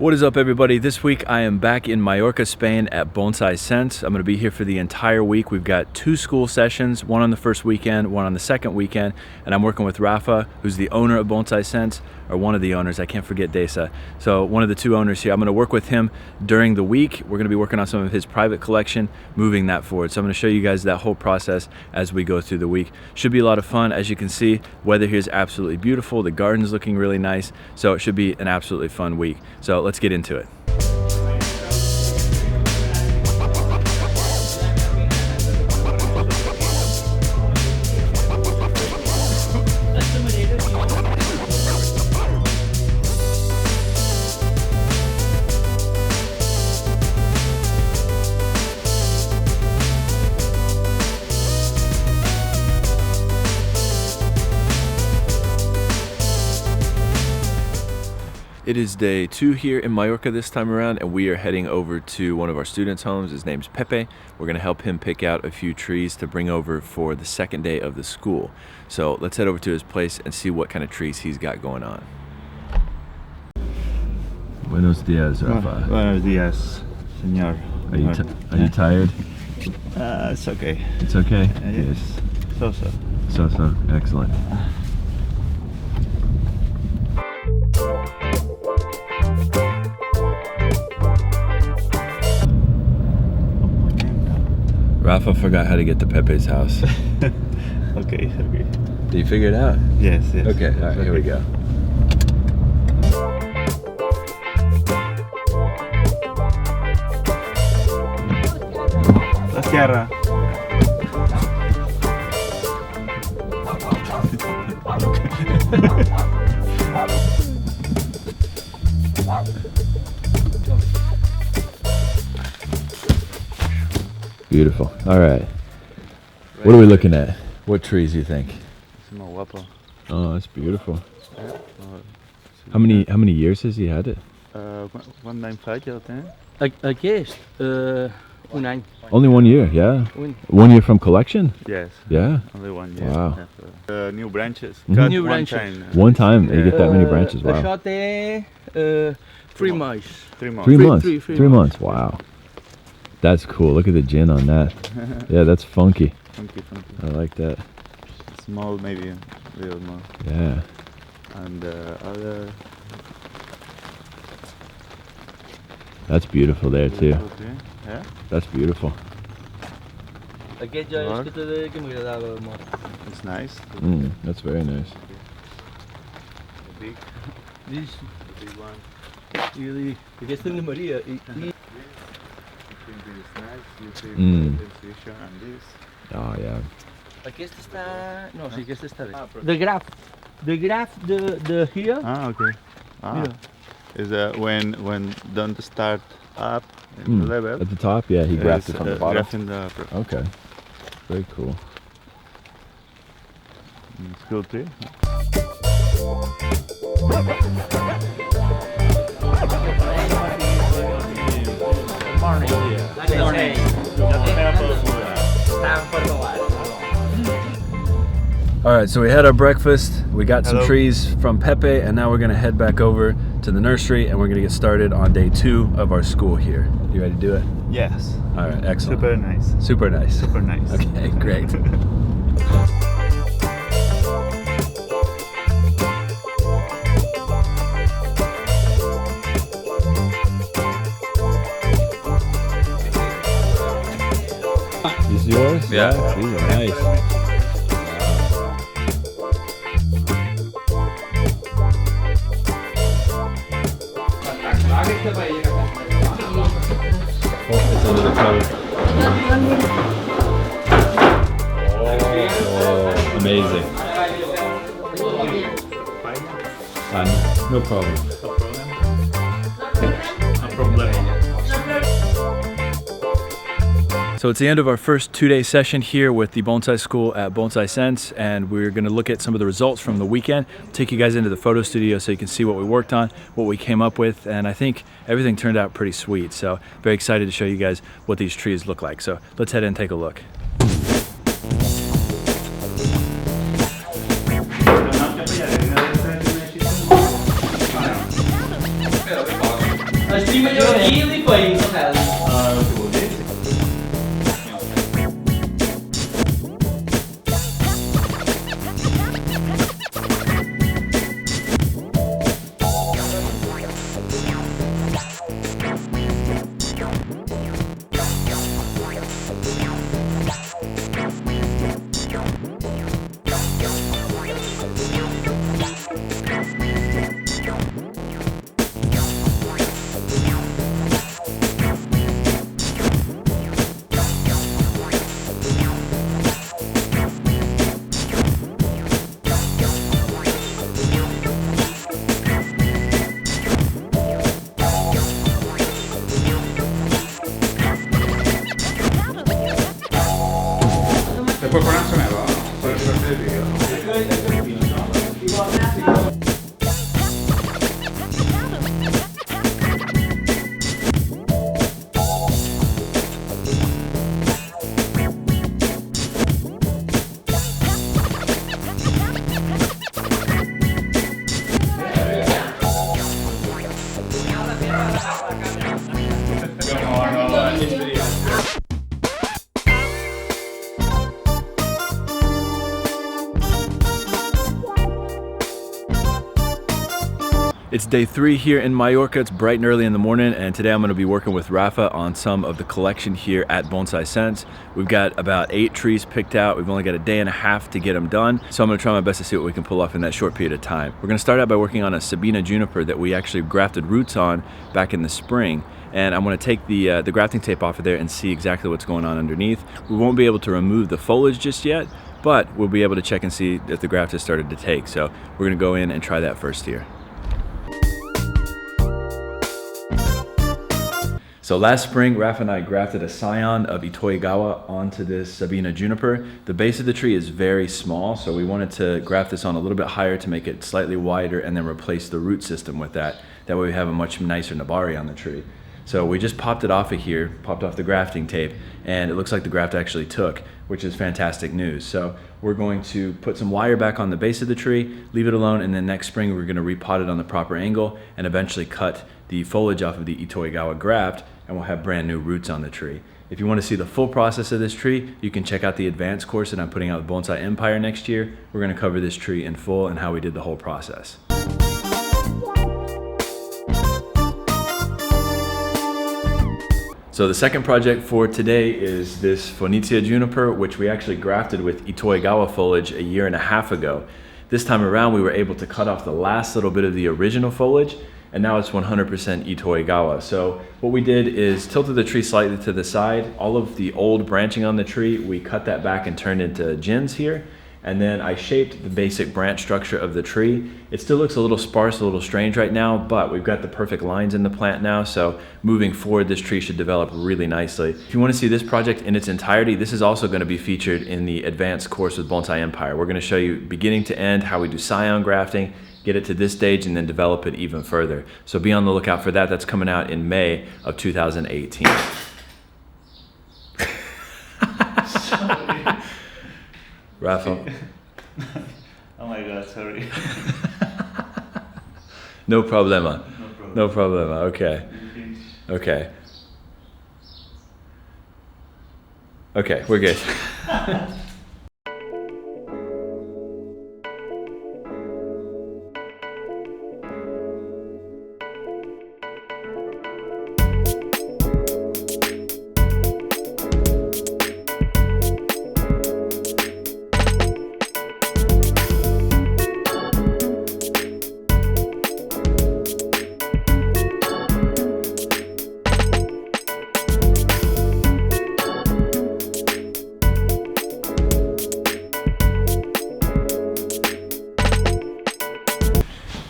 What is up, everybody? This week I am back in Mallorca, Spain at Bonsai Sense. I'm going to be here for the entire week. We've got 2 school sessions, one on the first weekend, one on the second weekend, and I'm working with Rafa, who's the owner of Bonsai Sense, or one of the owners. I can't forget Desa. So one of the 2 owners here. I'm going to work with him during the week. We're going to be working on some of his private collection, moving that forward. So I'm going to show you guys that whole process as we go through the week. Should be a lot of fun. As you can see, weather here is absolutely beautiful. The garden's looking really nice. So it should be an absolutely fun week. So let's get into it. It is day 2 here in Mallorca this time around, and we are heading over to one of our students' homes. His name's Pepe. We're going to help him pick out a few trees to bring over for the second day of the school. So let's head over to his place and see what kind of trees he's got going on. Buenos dias, Rafa. Buenos dias, señor. Are you tired? It's okay. It's okay? Yes. So. So. Excellent. Rafa forgot how to get to Pepe's house. Okay. Did you figure it out? Yes. Okay, all right, here we go. La sierra. Beautiful. All right. What are we looking at? What trees do you think? Oh, that's beautiful. How many years has he had it? 195 já tem. Aquest, un any. Only 1 year, yeah. 1 year from collection? Yes. Yeah. Only 1 year. Wow. New branches. Mhm. Cut New one branches. time. One time you get that many branches. Wow. Això té 3 months. 3 months. 3 months. Three months. Wow. That's cool. Look at the gin on that. Yeah, that's funky. Funky. I like that. Small, maybe a little more. Yeah. And other. That's beautiful there too. Yeah. That's beautiful. Aquest ja és que m'agradava molt. It's nice. That's very nice. The big. This, The big one. aquesta és de Maria. You think this is nice. You see the position and this. Oh yeah. Aquesta està... No, sí, aquesta està bé. The graph de here. Okay. Mira. Is when don't start up in the level. At the top, yeah, he grafted from the bottom. Grafting the upper. Okay. Very cool. It's cool too. All right, so we had our breakfast, we got some Hello. trees from Pepe, and now we're gonna head back over to the nursery and we're gonna get started on day 2 of our school here. You ready to do it? Yes. All right, excellent. Super nice. Super nice. Super nice. Okay, great. These yours? Yeah. These are nice. It's under the cover. Oh, amazing. No problem. So it's the end of our first 2-day session here with the bonsai school at Bonsai Sense, and we're going to look at some of the results from the weekend, take you guys into the photo studio so you can see what we worked on, what we came up with, and I think everything turned out pretty sweet. So very excited to show you guys what these trees look like. So let's head in and take a look. Really foi isso, cara. Puoi fare anche me, va? Per il It's day 3 here in Mallorca. It's bright and early in the morning, and today I'm going to be working with Rafa on some of the collection here at Bonsai Sense. We've got about 8 trees picked out. We've only got a day and a half to get them done, so I'm going to try my best to see what we can pull off in that short period of time. We're going to start out by working on a Sabina juniper that we actually grafted roots on back in the spring, and I'm going to take the grafting tape off of there and see exactly what's going on underneath. We won't be able to remove the foliage just yet, but we'll be able to check and see if the graft has started to take. So we're going to go in and try that first here. So last spring, Rafa and I grafted a scion of Itoigawa onto this Sabina juniper. The base of the tree is very small, so we wanted to graft this on a little bit higher to make it slightly wider and then replace the root system with that. That way we have a much nicer nabari on the tree. So we just popped it off of here, popped off the grafting tape, and it looks like the graft actually took, which is fantastic news. So we're going to put some wire back on the base of the tree, leave it alone, and then next spring we're going to repot it on the proper angle and eventually cut the foliage off of the Itoigawa graft, and we'll have brand new roots on the tree. If you want to see the full process of this tree, you can check out the advanced course that I'm putting out with Bonsai Empire next year. We're going to cover this tree in full and how we did the whole process. So the second project for today is this Phoenicia juniper, which we actually grafted with Itoigawa foliage a year and a half ago. This time around, we were able to cut off the last little bit of the original foliage, and now it's 100% Itoigawa. So what we did is tilted the tree slightly to the side. All of the old branching on the tree, we cut that back and turned into gins here. And then I shaped the basic branch structure of the tree. It still looks a little sparse, a little strange right now, but we've got the perfect lines in the plant now, so moving forward, this tree should develop really nicely. If you want to see this project in its entirety, this is also going to be featured in the advanced course with Bonsai Empire. We're going to show you beginning to end how we do scion grafting, get it to this stage, and then develop it even further. So be on the lookout for that. That's coming out in May of 2018. Rafa. Oh my god, sorry. No problema. No problem. No problema. Okay. Okay. Okay, we're good.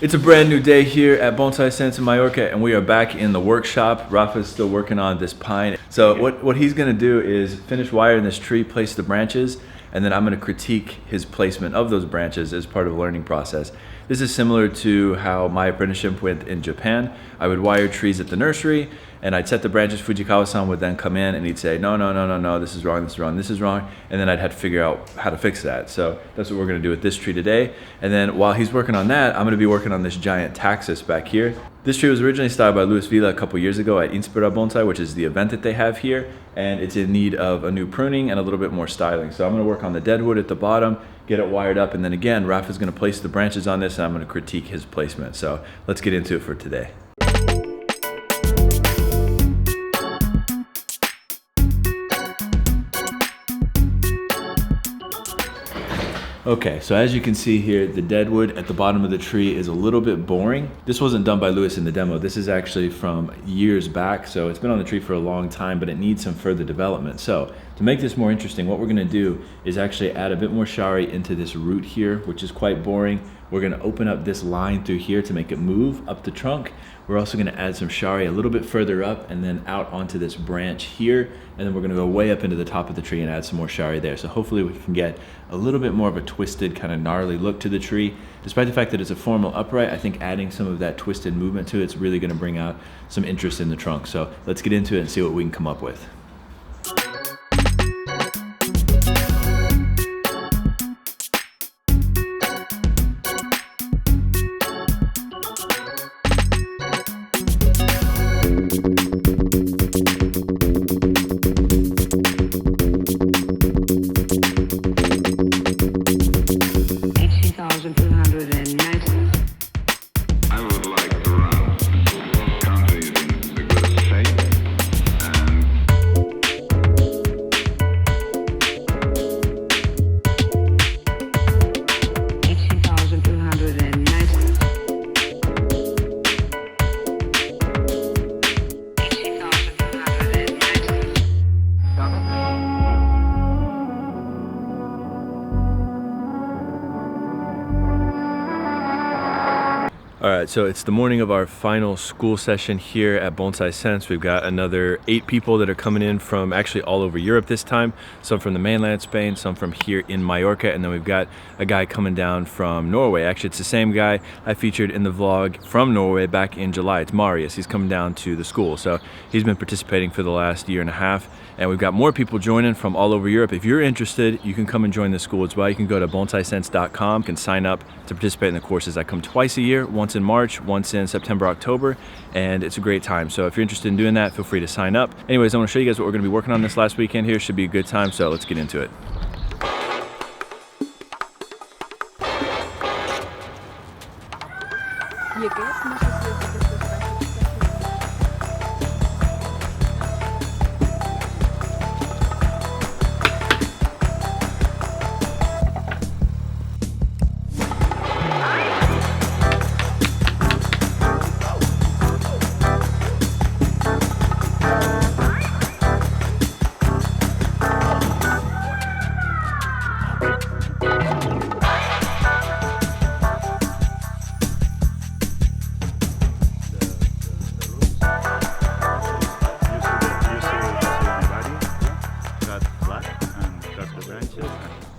It's a brand new day here at Bonsai Sense in Mallorca, and we are back in the workshop. Rafa's still working on this pine. So what he's gonna do is finish wiring this tree, place the branches, and then I'm gonna critique his placement of those branches as part of the learning process. This is similar to how my apprenticeship went in Japan. I would wire trees at the nursery, and I'd set the branches. Fujikawa-san would then come in and he'd say, no, no, no, no, no, this is wrong, this is wrong, this is wrong. And then I'd have to figure out how to fix that. So that's what we're gonna do with this tree today. And then while he's working on that, I'm gonna be working on this giant taxus back here. This tree was originally styled by Luis Villa a couple years ago at Inspira Bonsai, which is the event that they have here. And it's in need of a new pruning and a little bit more styling. So I'm gonna work on the deadwood at the bottom, get it wired up. And then again, Rafa's gonna place the branches on this and I'm gonna critique his placement. So let's get into it for today. Okay, so as you can see here, the deadwood at the bottom of the tree is a little bit boring. This wasn't done by Luis in the demo. This is actually from years back, so it's been on the tree for a long time, but it needs some further development. So to make this more interesting, what we're gonna do is actually add a bit more shari into this root here, which is quite boring. We're gonna open up this line through here to make it move up the trunk. We're also gonna add some shari a little bit further up and then out onto this branch here. And then we're gonna go way up into the top of the tree and add some more shari there. So hopefully we can get a little bit more of a twisted, kind of gnarly look to the tree. Despite the fact that it's a formal upright, I think adding some of that twisted movement to it's really gonna bring out some interest in the trunk. So let's get into it and see what we can come up with. All right, so it's the morning of our final school session here at Bonsai-sen. We've got another 8 people that are coming in from actually all over Europe this time. Some from the mainland Spain, some from here in Mallorca, and then we've got a guy coming down from Norway. Actually, it's the same guy I featured in the vlog from Norway back in July. It's Marius. He's coming down to the school. So he's been participating for the last year and a half. And we've got more people joining from all over Europe. If you're interested, you can come and join the school as well. You can go to bonsaisense.com, can sign up to participate in the courses. I come twice a year, once in March, once in September, October, and it's a great time. So if you're interested in doing that, feel free to sign up. Anyways, I want to show you guys what we're going to be working on this last weekend here. Should be a good time, so let's get into it.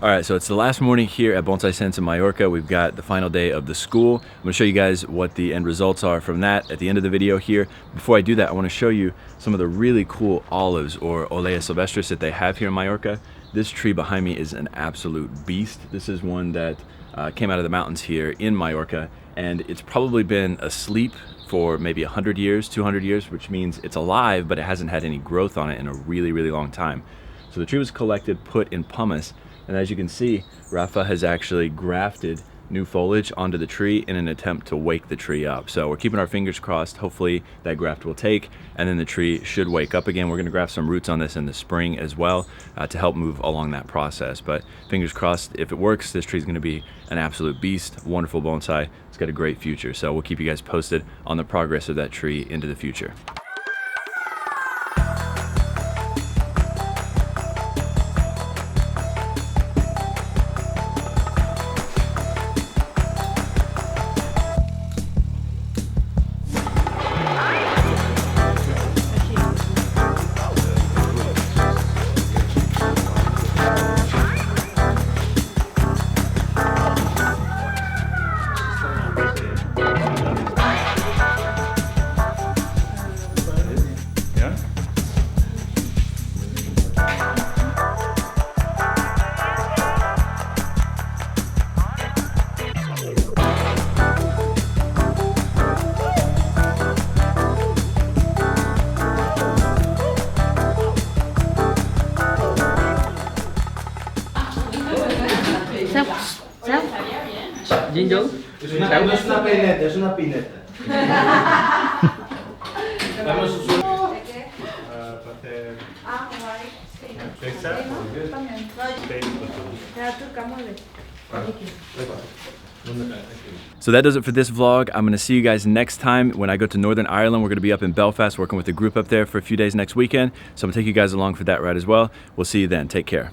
All right, so it's the last morning here at Bonsai-sen in Mallorca. We've got the final day of the school. I'm gonna show you guys what the end results are from that at the end of the video here. Before I do that, I wanna show you some of the really cool olives or Olea Silvestris that they have here in Mallorca. This tree behind me is an absolute beast. This is one that came out of the mountains here in Mallorca, and it's probably been asleep for maybe 100 years, 200 years, which means it's alive, but it hasn't had any growth on it in a really, really long time. So the tree was collected, put in pumice, and as you can see, Rafa has actually grafted new foliage onto the tree in an attempt to wake the tree up. So we're keeping our fingers crossed. Hopefully that graft will take, and then the tree should wake up again. We're gonna graft some roots on this in the spring as well to help move along that process. But fingers crossed, if it works, this tree is gonna be an absolute beast, wonderful bonsai. It's got a great future. So we'll keep you guys posted on the progress of that tree into the future. Angel? Es una peineta, es una pineta. Vamos a subir. Para hacer Ah, guay. Sí. pizza. También. Ya tú, cámole. So that does it for this vlog. I'm going to see you guys next time when I go to Northern Ireland. We're going to be up in Belfast working with a group up there for a few days next weekend. So I'm going to take you guys along for that ride as well. We'll see you then. Take care.